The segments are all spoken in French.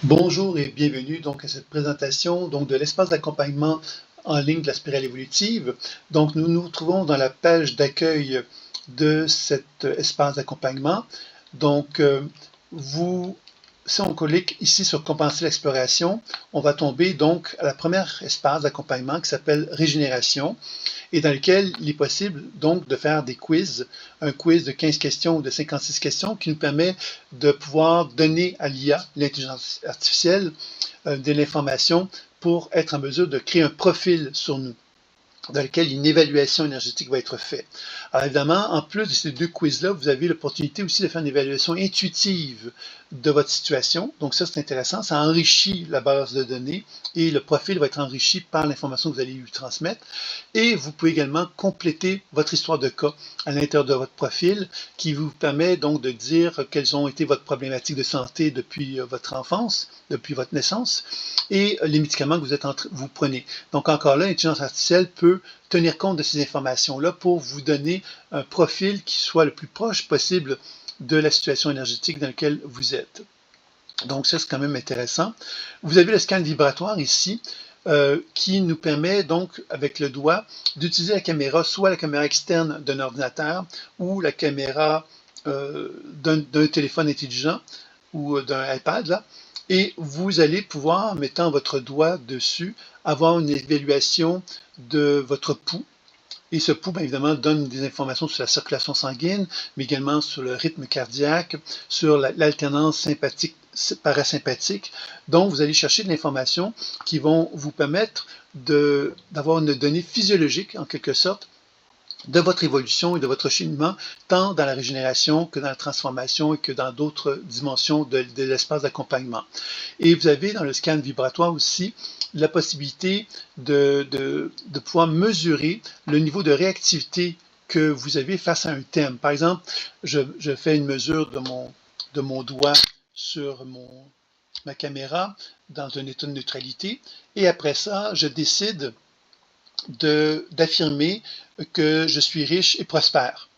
Bonjour et bienvenue donc à cette présentation de l'espace d'accompagnement en ligne de la spirale évolutive. Donc nous nous trouvons dans la page d'accueil de cet espace d'accompagnement. Donc si on clique ici sur compenser l'exploration, on va tomber donc à la première espace d'accompagnement qui s'appelle régénération et dans lequel il est possible donc de faire des quiz, un quiz de 15 questions ou de 56 questions qui nous permet de pouvoir donner à l'IA, l'intelligence artificielle, de l'information pour être en mesure de créer un profil sur nous, dans lequel une évaluation énergétique va être faite. Alors évidemment, en plus de ces deux quiz-là, vous avez l'opportunité aussi de faire une évaluation intuitive de votre situation. Donc ça, c'est intéressant. Ça enrichit la base de données et le profil va être enrichi par l'information que vous allez lui transmettre. Et vous pouvez également compléter votre histoire de cas à l'intérieur de votre profil qui vous permet donc de dire quelles ont été votre problématique de santé depuis votre enfance, depuis votre naissance et les médicaments que vous prenez. Donc encore là, l'intelligence artificielle peut tenir compte de ces informations-là pour vous donner un profil qui soit le plus proche possible de la situation énergétique dans laquelle vous êtes. Donc ça, c'est quand même intéressant. Vous avez le scan vibratoire ici, qui nous permet donc, avec le doigt, d'utiliser la caméra, soit la caméra externe d'un ordinateur ou la caméra d'un téléphone intelligent ou d'un iPad, là, et vous allez pouvoir, mettant votre doigt dessus, avoir une évaluation de votre pouls. Et ce pouls, bien évidemment, donne des informations sur la circulation sanguine, mais également sur le rythme cardiaque, sur l'alternance sympathique parasympathique. Donc, vous allez chercher de l'information qui vont vous permettre d'avoir une donnée physiologique, en quelque sorte, de votre évolution et de votre cheminement, tant dans la régénération que dans la transformation et que dans d'autres dimensions de l'espace d'accompagnement. Et vous avez dans le scan vibratoire aussi la possibilité de pouvoir mesurer le niveau de réactivité que vous avez face à un thème. Par exemple, je fais une mesure de mon doigt sur ma caméra dans un état de neutralité et après ça, je décide d'affirmer que je suis riche et prospère.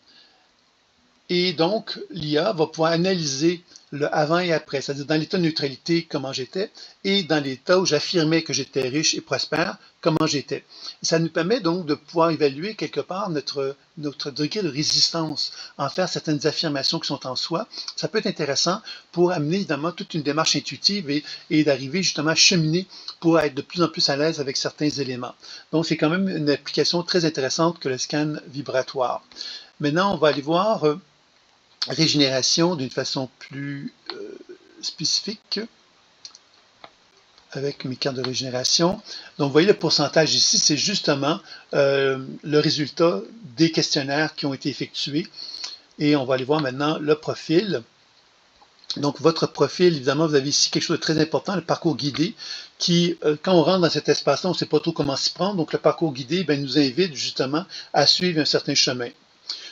Et donc, l'IA va pouvoir analyser le avant et après, c'est-à-dire dans l'état de neutralité, comment j'étais, et dans l'état où j'affirmais que j'étais riche et prospère, comment j'étais. Ça nous permet donc de pouvoir évaluer quelque part notre degré de résistance en faire certaines affirmations qui sont en soi. Ça peut être intéressant pour amener évidemment toute une démarche intuitive et d'arriver justement à cheminer pour être de plus en plus à l'aise avec certains éléments. Donc, c'est quand même une application très intéressante que le scan vibratoire. Maintenant, on va aller voir régénération d'une façon plus spécifique avec mes cartes de régénération. Donc, vous voyez le pourcentage ici, c'est justement le résultat des questionnaires qui ont été effectués. Et on va aller voir maintenant le profil. Donc, votre profil, évidemment, vous avez ici quelque chose de très important, le parcours guidé, qui, quand on rentre dans cet espace-là, on ne sait pas trop comment s'y prendre. Donc, le parcours guidé nous invite justement à suivre un certain chemin.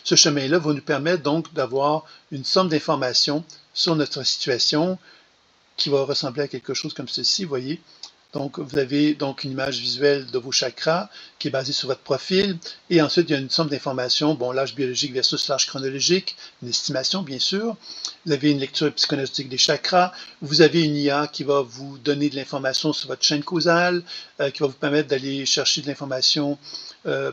Ce chemin-là va nous permettre donc d'avoir une somme d'informations sur notre situation qui va ressembler à quelque chose comme ceci, vous voyez. Donc, vous avez donc une image visuelle de vos chakras qui est basée sur votre profil. Et ensuite, il y a une somme d'informations, bon, l'âge biologique versus l'âge chronologique, une estimation, bien sûr. Vous avez une lecture psychoanalytique des chakras. Vous avez une IA qui va vous donner de l'information sur votre chaîne causale, qui va vous permettre d'aller chercher de l'information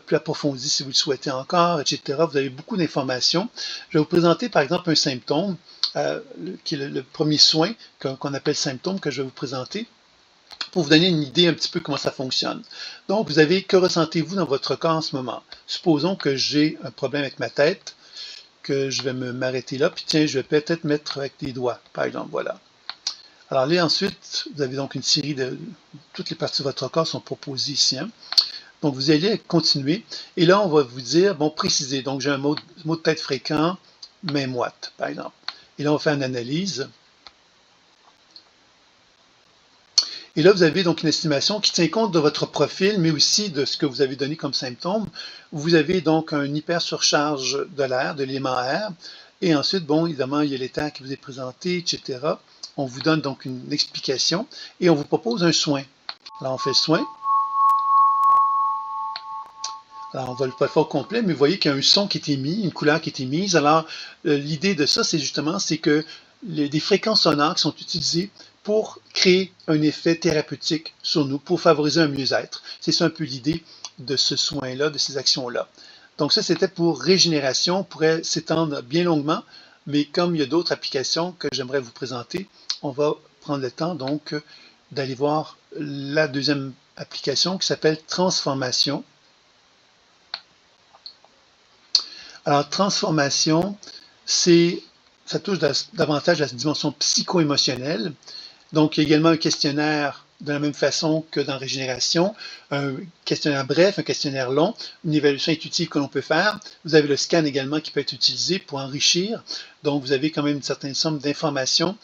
plus approfondie si vous le souhaitez encore, etc. Vous avez beaucoup d'informations. Je vais vous présenter, par exemple, un symptôme, qui est le premier soin qu'on appelle symptôme, que je vais vous présenter, pour vous donner une idée un petit peu comment ça fonctionne. Donc, vous avez, que ressentez-vous dans votre corps en ce moment? Supposons que j'ai un problème avec ma tête, que je vais m'arrêter là, puis tiens, je vais peut-être mettre avec les doigts, par exemple, voilà. Alors là, ensuite, vous avez donc une série de... Toutes les parties de votre corps sont proposées ici. Hein? Donc, vous allez continuer, et là, on va vous dire, bon, préciser. Donc, j'ai un mot de tête fréquent, main moite, par exemple. Et là, on fait une analyse. Et là, vous avez donc une estimation qui tient compte de votre profil, mais aussi de ce que vous avez donné comme symptôme. Vous avez donc une hypersurcharge de l'air, de l'élément air. Et ensuite, bon, évidemment, il y a l'état qui vous est présenté, etc. On vous donne donc une explication et on vous propose un soin. Alors, on fait le soin. Alors, on va le faire au complet, mais vous voyez qu'il y a un son qui est émis, une couleur qui est émise. Alors, l'idée de ça, c'est justement, c'est que des fréquences sonores qui sont utilisées pour créer un effet thérapeutique sur nous, pour favoriser un mieux-être. C'est ça un peu l'idée de ce soin-là, de ces actions-là. Donc ça, c'était pour régénération. On pourrait s'étendre bien longuement, mais comme il y a d'autres applications que j'aimerais vous présenter, on va prendre le temps donc d'aller voir la deuxième application qui s'appelle transformation. Alors, transformation, ça touche davantage à la dimension psycho-émotionnelle. Donc, il y a également un questionnaire de la même façon que dans Régénération, un questionnaire bref, un questionnaire long, une évaluation intuitive que l'on peut faire. Vous avez le scan également qui peut être utilisé pour enrichir. Donc, vous avez quand même une certaine somme d'informations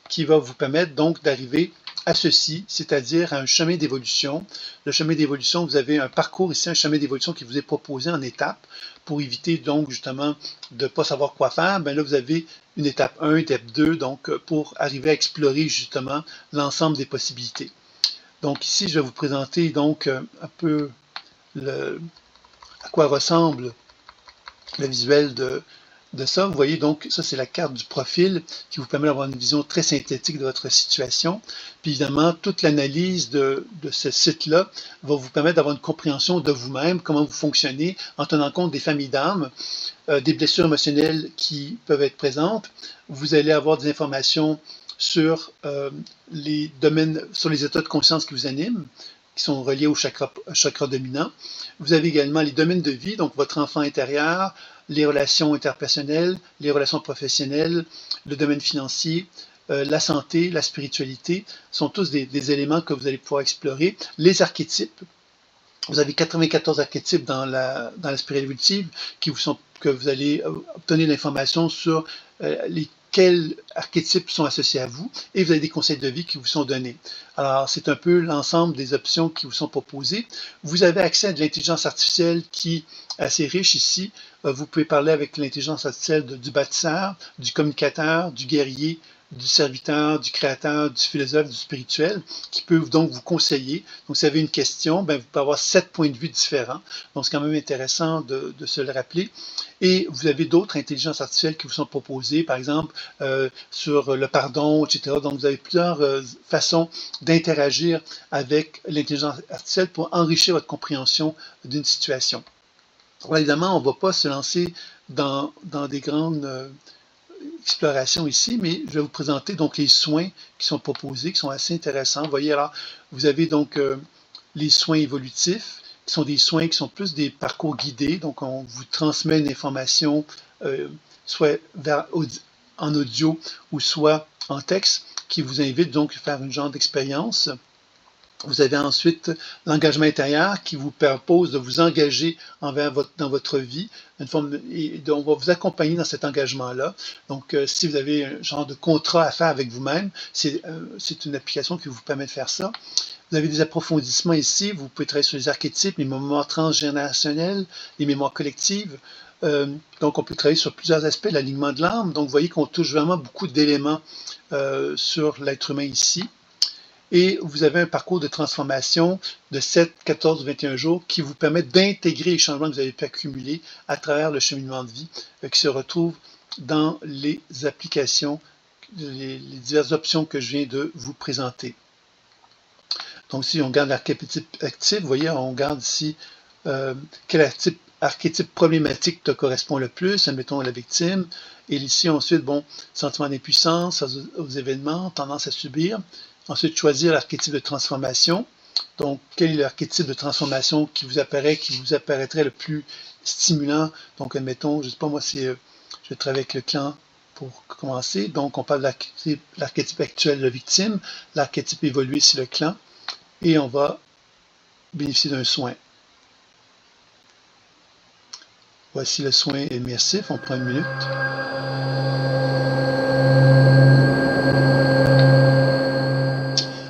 qui va vous permettre donc d'arriver à ceci, c'est-à-dire à un chemin d'évolution. Le chemin d'évolution, vous avez un parcours ici, un chemin d'évolution qui vous est proposé en étapes pour éviter donc justement de ne pas savoir quoi faire. Bien là, vous avez une étape 1, étape 2, donc pour arriver à explorer justement l'ensemble des possibilités. Donc ici, je vais vous présenter donc un peu à quoi ressemble le visuel de ça. Vous voyez donc, ça c'est la carte du profil qui vous permet d'avoir une vision très synthétique de votre situation. Puis évidemment, toute l'analyse de ce site-là va vous permettre d'avoir une compréhension de vous-même, comment vous fonctionnez, en tenant compte des familles d'âmes, des blessures émotionnelles qui peuvent être présentes. Vous allez avoir des informations sur les domaines, sur les états de conscience qui vous animent, qui sont reliés au chakra dominant. Vous avez également les domaines de vie, donc votre enfant intérieur, les relations interpersonnelles, les relations professionnelles, le domaine financier, la santé, la spiritualité, sont tous des éléments que vous allez pouvoir explorer. Les archétypes, vous avez 94 archétypes dans la spirale évolutive que vous allez obtenir l'information sur lesquels archétypes sont associés à vous, et vous avez des conseils de vie qui vous sont donnés. Alors, c'est un peu l'ensemble des options qui vous sont proposées. Vous avez accès à de l'intelligence artificielle qui est assez riche ici. Vous pouvez parler avec l'intelligence artificielle du bâtisseur, du communicateur, du guerrier, du serviteur, du créateur, du philosophe, du spirituel, qui peut donc vous conseiller. Donc, si vous avez une question, ben, vous pouvez avoir 7 points de vue différents. Donc, c'est quand même intéressant de se le rappeler. Et vous avez d'autres intelligences artificielles qui vous sont proposées, par exemple, sur le pardon, etc. Donc, vous avez plusieurs façons d'interagir avec l'intelligence artificielle pour enrichir votre compréhension d'une situation. Alors, évidemment, on ne va pas se lancer dans des grandes exploration ici, mais je vais vous présenter donc les soins qui sont proposés, qui sont assez intéressants. Vous voyez, alors, vous avez donc les soins évolutifs, qui sont des soins qui sont plus des parcours guidés. Donc, on vous transmet une information, soit en audio ou soit en texte, qui vous invite donc à faire une genre d'expérience. Vous avez ensuite l'engagement intérieur qui vous propose de vous engager dans votre vie. Et on va vous accompagner dans cet engagement-là. Donc, si vous avez un genre de contrat à faire avec vous-même, c'est une application qui vous permet de faire ça. Vous avez des approfondissements ici. Vous pouvez travailler sur les archétypes, les mémoires transgénérationnelles, les mémoires collectives. Donc, on peut travailler sur plusieurs aspects de l'alignement de l'âme. Donc, vous voyez qu'on touche vraiment beaucoup d'éléments sur l'être humain ici. Et vous avez un parcours de transformation de 7, 14, 21 jours qui vous permet d'intégrer les changements que vous avez pu accumuler à travers le cheminement de vie qui se retrouve dans les applications, les diverses options que je viens de vous présenter. Donc, si on regarde l'archétype actif, vous voyez, on regarde ici quel archétype problématique te correspond le plus, admettons la victime. Et ici, ensuite, bon, sentiment d'impuissance aux événements, tendance à subir. Ensuite, choisir l'archétype de transformation. Donc, quel est l'archétype de transformation qui vous apparaîtrait le plus stimulant? Donc, admettons, je ne sais pas moi, je vais travailler avec le clan pour commencer. Donc, on parle de l'archétype actuel de la victime, l'archétype évolué, c'est le clan, et on va bénéficier d'un soin. Voici le soin immersif, on prend une minute.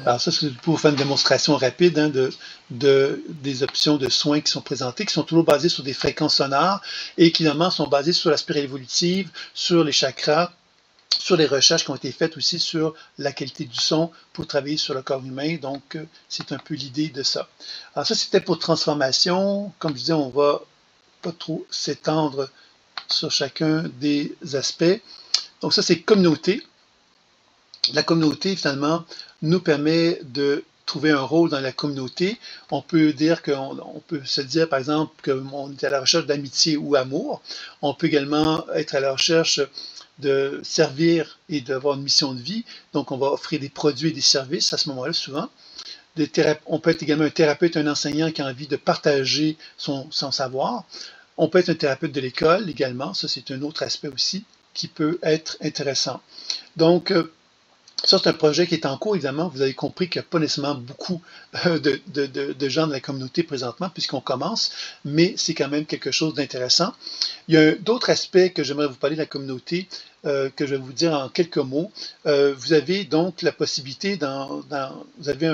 Alors ça, c'est pour vous faire une démonstration rapide des options de soins qui sont présentées, qui sont toujours basées sur des fréquences sonores et qui, évidemment, sont basées sur la spirale évolutive, sur les chakras, sur les recherches qui ont été faites aussi sur la qualité du son pour travailler sur le corps humain. Donc, c'est un peu l'idée de ça. Alors ça, c'était pour transformation. Comme je disais, on va pas trop s'étendre sur chacun des aspects. Donc ça, c'est communauté. La communauté, finalement, nous permet de trouver un rôle dans la communauté. On peut dire on peut se dire, par exemple, qu'on est à la recherche d'amitié ou amour. On peut également être à la recherche de servir et d'avoir une mission de vie. Donc, on va offrir des produits et des services à ce moment-là, souvent. On peut être également un thérapeute, un enseignant qui a envie de partager son savoir. On peut être un thérapeute de l'école également. Ça, c'est un autre aspect aussi qui peut être intéressant. Donc, ça, c'est un projet qui est en cours, évidemment. Vous avez compris qu'il n'y a pas nécessairement beaucoup de gens de la communauté présentement, puisqu'on commence, mais c'est quand même quelque chose d'intéressant. Il y a d'autres aspects que j'aimerais vous parler de la communauté, que je vais vous dire en quelques mots. Vous avez donc la possibilité, vous avez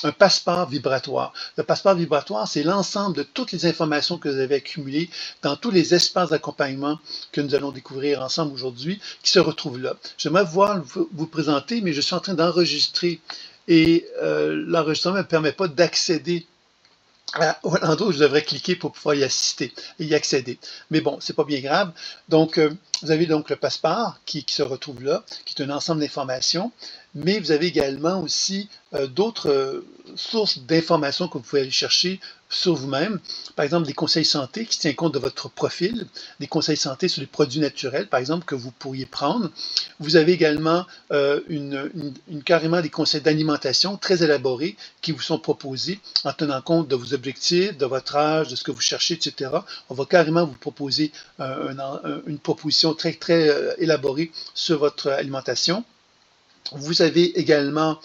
un passeport vibratoire. Le passeport vibratoire, c'est l'ensemble de toutes les informations que vous avez accumulées dans tous les espaces d'accompagnement que nous allons découvrir ensemble aujourd'hui, qui se retrouvent là. J'aimerais vous présenter, mais je suis en train d'enregistrer et l'enregistrement ne me permet pas d'accéder à l'endroit où je devrais cliquer pour pouvoir y accéder. Mais bon, c'est pas bien grave. Donc, vous avez donc le passeport qui se retrouve là, qui est un ensemble d'informations, mais vous avez également aussi d'autres sources d'informations que vous pouvez aller chercher sur vous-même. Par exemple, des conseils santé qui tiennent compte de votre profil, des conseils santé sur les produits naturels, par exemple, que vous pourriez prendre. Vous avez également carrément des conseils d'alimentation très élaborés qui vous sont proposés en tenant compte de vos objectifs, de votre âge, de ce que vous cherchez, etc. On va carrément vous proposer une proposition très, très élaborée sur votre alimentation. Vous avez également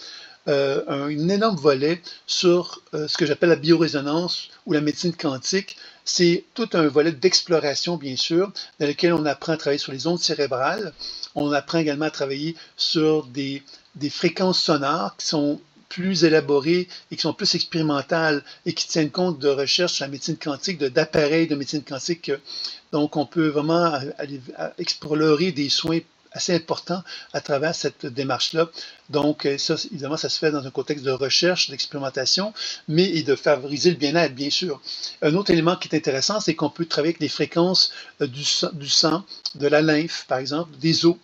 un énorme volet sur ce que j'appelle la biorésonance ou la médecine quantique. C'est tout un volet d'exploration, bien sûr, dans lequel on apprend à travailler sur les ondes cérébrales. On apprend également à travailler sur des fréquences sonores qui sont plus élaborées et qui sont plus expérimentales et qui tiennent compte de recherches sur la médecine quantique, d'appareils de médecine quantique. Donc, on peut vraiment aller explorer des soins assez importants à travers cette démarche-là. Donc, ça, évidemment, ça se fait dans un contexte de recherche, d'expérimentation, mais et de favoriser le bien-être, bien sûr. Un autre élément qui est intéressant, c'est qu'on peut travailler avec les fréquences du sang, de la lymphe, par exemple, des os.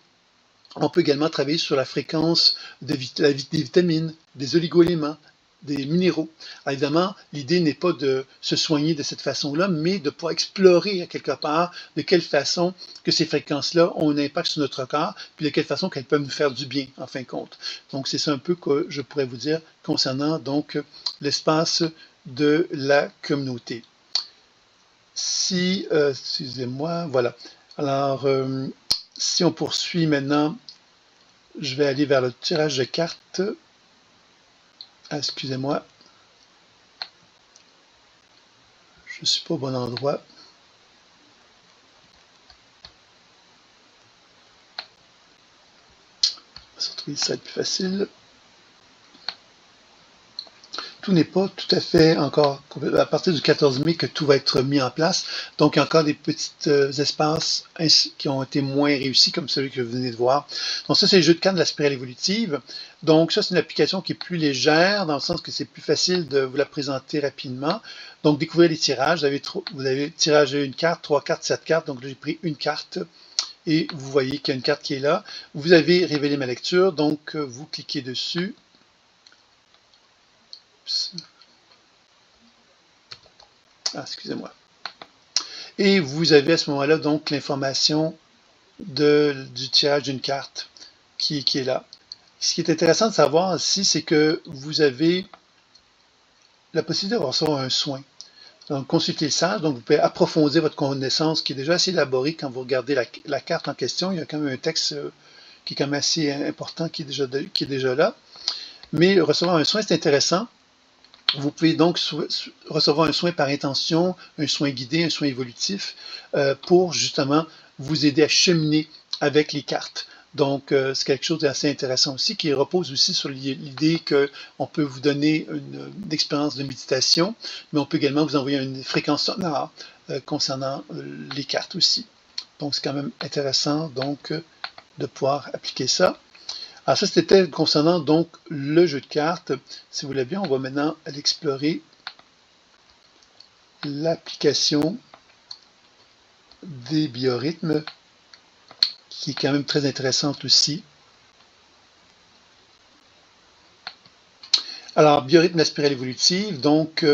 On peut également travailler sur la fréquence des vitamines, des oligoéléments, des minéraux. Alors évidemment, l'idée n'est pas de se soigner de cette façon-là, mais de pouvoir explorer à quelque part de quelle façon que ces fréquences-là ont un impact sur notre corps, puis de quelle façon qu'elles peuvent nous faire du bien, en fin de compte. Donc, c'est ça un peu que je pourrais vous dire concernant donc l'espace de la communauté. Si, excusez-moi, voilà. Alors, si on poursuit maintenant, je vais aller vers le tirage de cartes. Excusez-moi. Je ne suis pas au bon endroit. On va se retrouver ça va être plus facile. Tout n'est pas tout à fait encore à partir du 14 mai que tout va être mis en place. Donc, il y a encore des petits espaces qui ont été moins réussis, comme celui que vous venez de voir. Donc, ça, c'est le jeu de cartes de la spirale évolutive. Donc, ça, c'est une application qui est plus légère, dans le sens que c'est plus facile de vous la présenter rapidement. Donc, découvrez les tirages. Vous avez tiragé une carte, 3 cartes, 7 cartes. Donc, là, j'ai pris une carte. Et vous voyez qu'il y a une carte qui est là. Vous avez révélé ma lecture. Donc, vous cliquez dessus. Ah, excusez-moi. Et vous avez à ce moment-là donc l'information du tirage d'une carte qui est là. Ce qui est intéressant de savoir ici, c'est que vous avez la possibilité de recevoir un soin. Donc, consultez le sage, donc vous pouvez approfondir votre connaissance qui est déjà assez élaborée quand vous regardez la carte en question. Il y a quand même un texte qui est quand même assez important qui est déjà là. Mais recevoir un soin, c'est intéressant. Vous pouvez donc recevoir un soin par intention, un soin guidé, un soin évolutif, pour justement vous aider à cheminer avec les cartes. Donc, c'est quelque chose d'assez intéressant aussi, qui repose aussi sur l'idée qu'on peut vous donner une expérience de méditation, mais on peut également vous envoyer une fréquence sonore concernant les cartes aussi. Donc, c'est quand même intéressant donc de pouvoir appliquer ça. Alors ça, c'était concernant donc le jeu de cartes. Si vous voulez bien, on va maintenant aller explorer l'application des biorhythmes, qui est quand même très intéressante aussi. Alors, biorhythme de la spirale évolutive, donc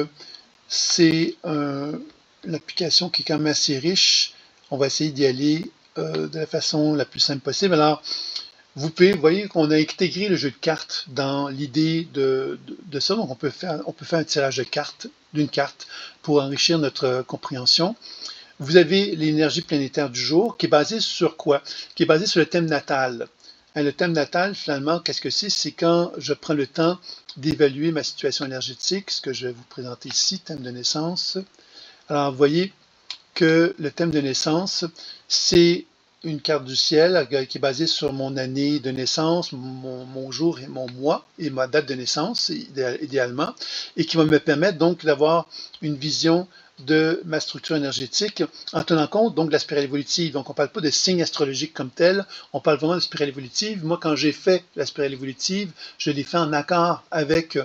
c'est une application qui est quand même assez riche. On va essayer d'y aller de la façon la plus simple possible. Alors, vous voyez qu'on a intégré le jeu de cartes dans l'idée de ça. Donc, on peut faire un tirage de cartes, d'une carte, pour enrichir notre compréhension. Vous avez l'énergie planétaire du jour, qui est basée sur quoi? Qui est basée sur le thème natal. Le thème natal, finalement, qu'est-ce que c'est? C'est quand je prends le temps d'évaluer ma situation énergétique, ce que je vais vous présenter ici, thème de naissance. Alors, vous voyez que le thème de naissance, c'est une carte du ciel qui est basée sur mon année de naissance, mon jour et mon mois et ma date de naissance, idéalement, et qui va me permettre donc d'avoir une vision de ma structure énergétique en tenant compte donc de la spirale évolutive. Donc, on ne parle pas de signes astrologiques comme tel, on parle vraiment de spirale évolutive. Moi, quand j'ai fait la spirale évolutive, je l'ai fait en accord avec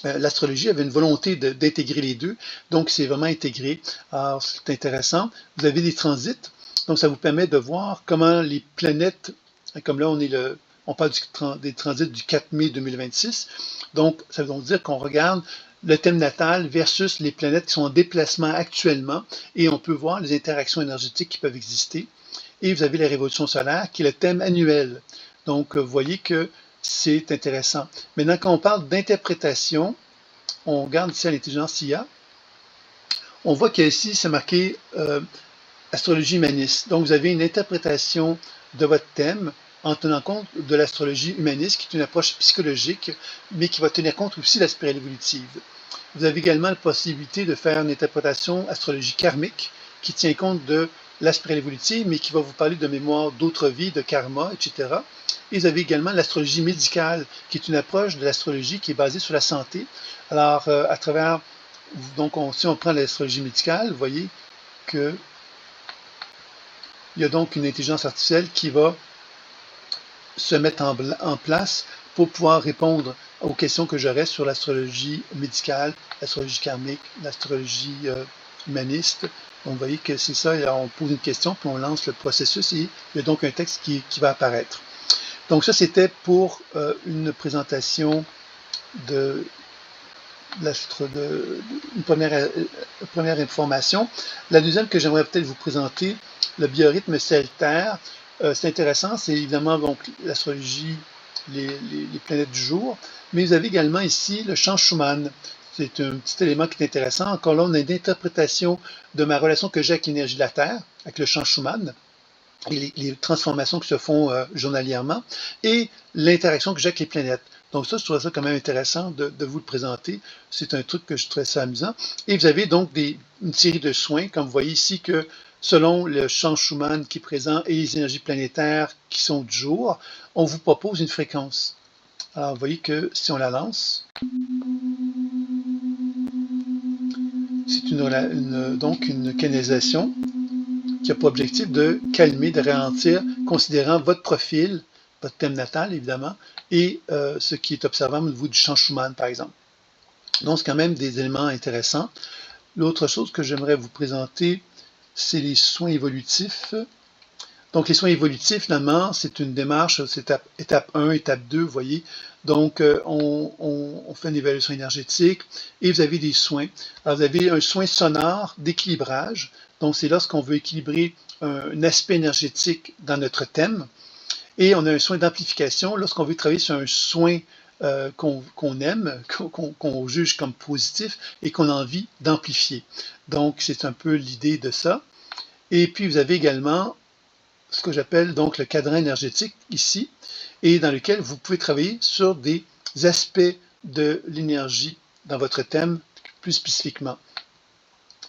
l'astrologie, avait une volonté d'intégrer les deux, donc c'est vraiment intégré. Alors, c'est intéressant. Vous avez des transits, donc ça vous permet de voir comment les planètes, comme là, on parle des transits du 4 mai 2026, donc ça veut dire qu'on regarde le thème natal versus les planètes qui sont en déplacement actuellement, et on peut voir les interactions énergétiques qui peuvent exister. Et vous avez la révolution solaire, qui est le thème annuel. Donc, vous voyez que c'est intéressant. Maintenant, quand on parle d'interprétation, on regarde ici à l'intelligence IA, on voit qu'ici, c'est marqué astrologie humaniste. Donc, vous avez une interprétation de votre thème en tenant compte de l'astrologie humaniste, qui est une approche psychologique, mais qui va tenir compte aussi de la spirale évolutive. Vous avez également la possibilité de faire une interprétation astrologie karmique, qui tient compte de la spirale évolutive, mais qui va vous parler de mémoire d'autres vies, de karma, etc. Et vous avez également l'astrologie médicale, qui est une approche de l'astrologie qui est basée sur la santé. Alors, à travers, donc, si on prend l'astrologie médicale, vous voyez qu'il y a donc une intelligence artificielle qui va se mettre en place pour pouvoir répondre aux questions que j'aurais sur l'astrologie médicale, l'astrologie karmique, l'astrologie humaniste. Donc, vous voyez que c'est ça, on pose une question, puis on lance le processus et il y a donc un texte qui va apparaître. Donc, ça, c'était pour une présentation de une première information. La deuxième que j'aimerais peut-être vous présenter, le biorhythme ciel-terre. C'est intéressant, c'est évidemment donc l'astrologie, les planètes du jour, mais vous avez également ici le champ Schumann. C'est un petit élément qui est intéressant. Encore là, on a une interprétation de ma relation que j'ai avec l'énergie de la Terre, avec le champ Schumann, et les transformations qui se font journalièrement, et l'interaction que j'ai avec les planètes. Donc ça, je trouve ça quand même intéressant de vous le présenter. C'est un truc que je trouvais ça amusant. Et vous avez donc une série de soins, comme vous voyez ici, que selon le champ Schumann qui est présent et les énergies planétaires qui sont du jour, on vous propose une fréquence. Alors, vous voyez que si on la lance, c'est donc une canalisation qui a pour objectif de calmer, de ralentir, considérant votre profil, votre thème natal, évidemment, et ce qui est observable au niveau du champ Schumann, par exemple. Donc, c'est quand même des éléments intéressants. L'autre chose que j'aimerais vous présenter, c'est les soins évolutifs. Donc, les soins évolutifs, finalement, c'est une démarche, c'est étape 1, étape 2, vous voyez. Donc, on fait une évaluation énergétique et vous avez des soins. Alors, vous avez un soin sonore d'équilibrage. Donc, c'est lorsqu'on veut équilibrer un aspect énergétique dans notre thème. Et on a un soin d'amplification lorsqu'on veut travailler sur un soin qu'on aime, qu'on juge comme positif et qu'on a envie d'amplifier. Donc, c'est un peu l'idée de ça. Et puis, vous avez également ce que j'appelle donc le cadran énergétique ici, et dans lequel vous pouvez travailler sur des aspects de l'énergie dans votre thème plus spécifiquement.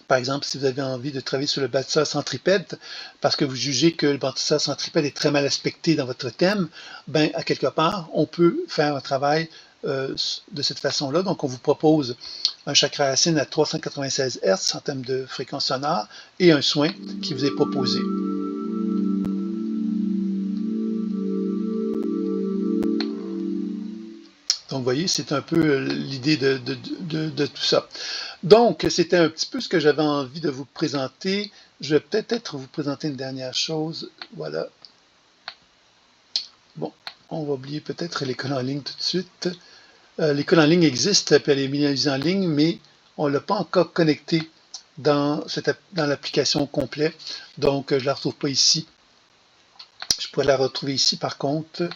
Par exemple, si vous avez envie de travailler sur le bâtisseur centripède, parce que vous jugez que le bâtisseur centripède est très mal aspecté dans votre thème, ben, à quelque part, on peut faire un travail de cette façon-là. Donc, on vous propose un chakra racine à 396 Hz en termes de fréquence sonore et un soin qui vous est proposé. Donc, vous voyez, c'est un peu l'idée de tout ça. Donc, c'était un petit peu ce que j'avais envie de vous présenter. Je vais peut-être vous présenter une dernière chose. Voilà. Bon, on va oublier peut-être l'école en ligne tout de suite. l'école en ligne existe, puis elle est mise en ligne, mais on ne l'a pas encore connectée dans l'application complète. Donc, je ne la retrouve pas ici. Je pourrais la retrouver ici, par contre.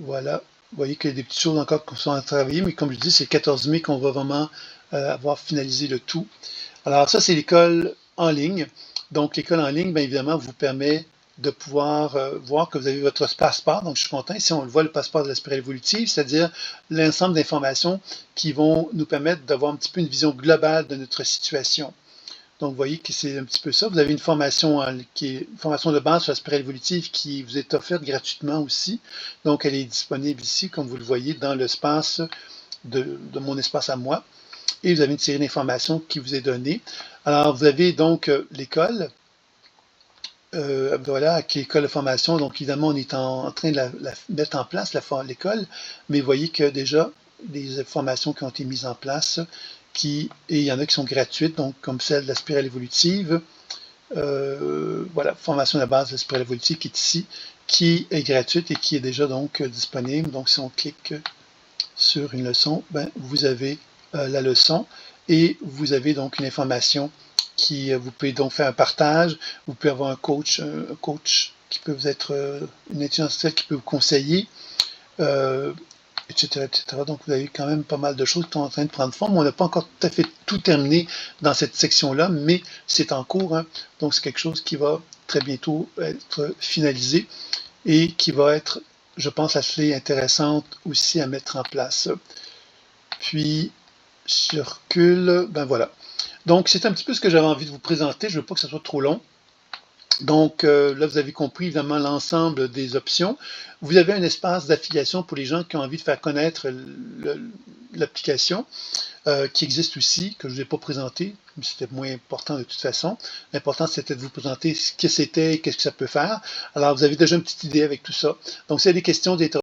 Voilà. Vous voyez qu'il y a des petites choses encore qui sont à travailler, mais comme je dis, c'est le 14 mai qu'on va vraiment avoir finalisé le tout. Alors, ça, c'est l'école en ligne. Donc, l'école en ligne, bien évidemment, vous permet de pouvoir voir que vous avez votre passeport. Donc, je suis content. Ici, on le voit, le passeport de la spirale évolutive, c'est-à-dire l'ensemble d'informations qui vont nous permettre d'avoir un petit peu une vision globale de notre situation. Donc, vous voyez que c'est un petit peu ça. Vous avez une formation qui est une formation de base sur la spirale évolutive qui vous est offerte gratuitement aussi. Donc, elle est disponible ici, comme vous le voyez, dans l'espace de mon espace à moi. Et vous avez une série d'informations qui vous est donnée. Alors, vous avez donc l'école, voilà, qui est l'école de formation. Donc, évidemment, on est en train de la mettre en place, l'école, mais vous voyez que déjà, des formations qui ont été mises en place, et il y en a qui sont gratuites, donc comme celle de la spirale évolutive. Voilà, formation de la base de la spirale évolutive qui est ici, qui est gratuite et qui est déjà donc disponible. Donc, si on clique sur une leçon, ben, vous avez la leçon et vous avez donc une information qui, vous pouvez donc faire un partage, vous pouvez avoir un coach qui peut vous être, une intelligence artificielle qui peut vous conseiller, etc., etc. Donc, vous avez quand même pas mal de choses qui sont en train de prendre forme. On n'a pas encore tout à fait tout terminé dans cette section-là, mais c'est en cours. Hein. Donc, c'est quelque chose qui va très bientôt être finalisé et qui va être, je pense, assez intéressante aussi à mettre en place. Puis, je recule, ben voilà. Donc, c'est un petit peu ce que j'avais envie de vous présenter. Je ne veux pas que ce soit trop long. Donc, là, vous avez compris évidemment l'ensemble des options. Vous avez un espace d'affiliation pour les gens qui ont envie de faire connaître l'application qui existe aussi, que je ne vous ai pas présenté, mais c'était moins important de toute façon. L'important, c'était de vous présenter ce que c'était et qu'est-ce que ça peut faire. Alors, vous avez déjà une petite idée avec tout ça. Donc, si vous avez des questions, des